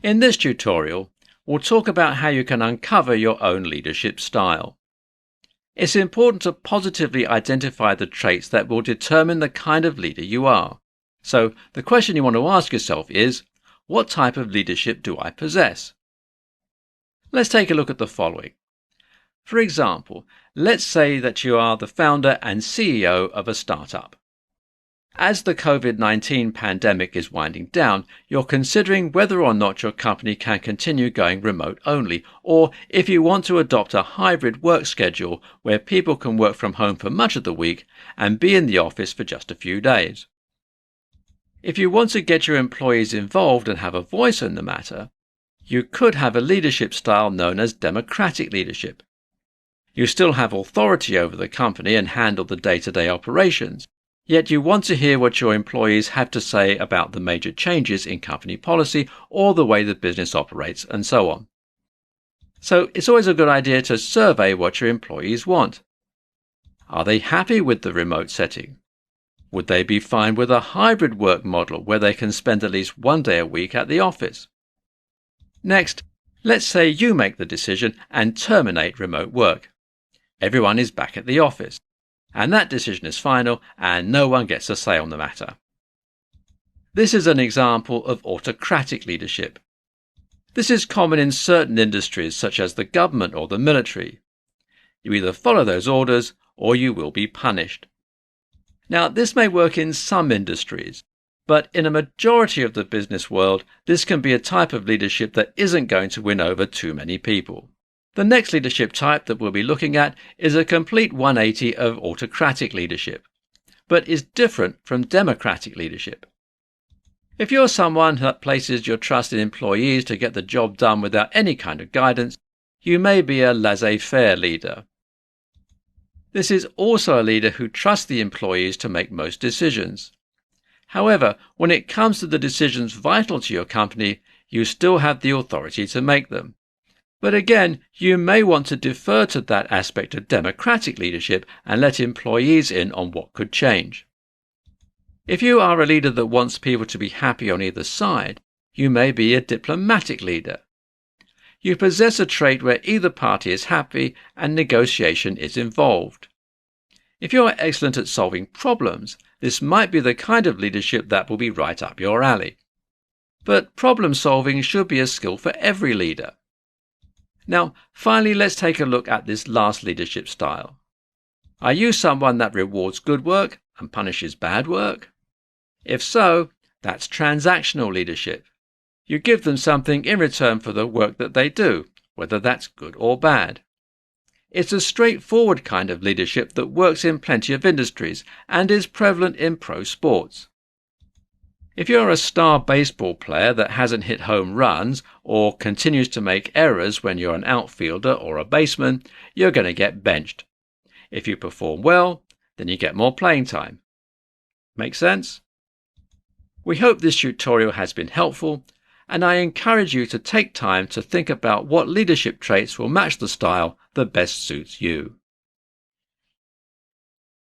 In this tutorial, we'll talk about how you can uncover your own leadership style. It's important to positively identify the traits that will determine the kind of leader you are. So the question you want to ask yourself is, what type of leadership do I possess? Let's take a look at the following. For example, let's say that you are the founder and CEO of a startup. As the COVID-19 pandemic is winding down, you're considering whether or not your company can continue going remote only, or if you want to adopt a hybrid work schedule where people can work from home for much of the week and be in the office for just a few days. If you want to get your employees involved and have a voice in the matter, you could have a leadership style known as democratic leadership. You still have authority over the company and handle the day-to-day operations, yet you want to hear what your employees have to say about the major changes in company policy or the way the business operates and so on. So it's always a good idea to survey what your employees want. Are they happy with the remote setting? Would they be fine with a hybrid work model where they can spend at least one day a week at the office? Next, let's say you make the decision and terminate remote work. Everyone is back at the office, and that decision is final and no one gets a say on the matter. This is an example of autocratic leadership. This is common in certain industries such as the government or the military. You either follow those orders or you will be punished. Now, this may work in some industries, but in a majority of the business world, this can be a type of leadership that isn't going to win over too many people. The next leadership type that we'll be looking at is a complete 180 of autocratic leadership, but is different from democratic leadership. If you're someone that places your trust in employees to get the job done without any kind of guidance, you may be a laissez-faire leader. This is also a leader who trusts the employees to make most decisions. However, when it comes to the decisions vital to your company, you still have the authority to make them. But again, you may want to defer to that aspect of democratic leadership and let employees in on what could change. If you are a leader that wants people to be happy on either side, you may be a diplomatic leader. You possess a trait where either party is happy and negotiation is involved. If you are excellent at solving problems, this might be the kind of leadership that will be right up your alley. But problem solving should be a skill for every leader. Now, finally, let's take a look at this last leadership style. Are you someone that rewards good work and punishes bad work? If so, that's transactional leadership. You give them something in return for the work that they do, whether that's good or bad. It's a straightforward kind of leadership that works in plenty of industries and is prevalent in pro sports. If you're a star baseball player that hasn't hit home runs or continues to make errors when you're an outfielder or a baseman, you're going to get benched. If you perform well, then you get more playing time. Make sense? We hope this tutorial has been helpful, and I encourage you to take time to think about what leadership traits will match the style that best suits you.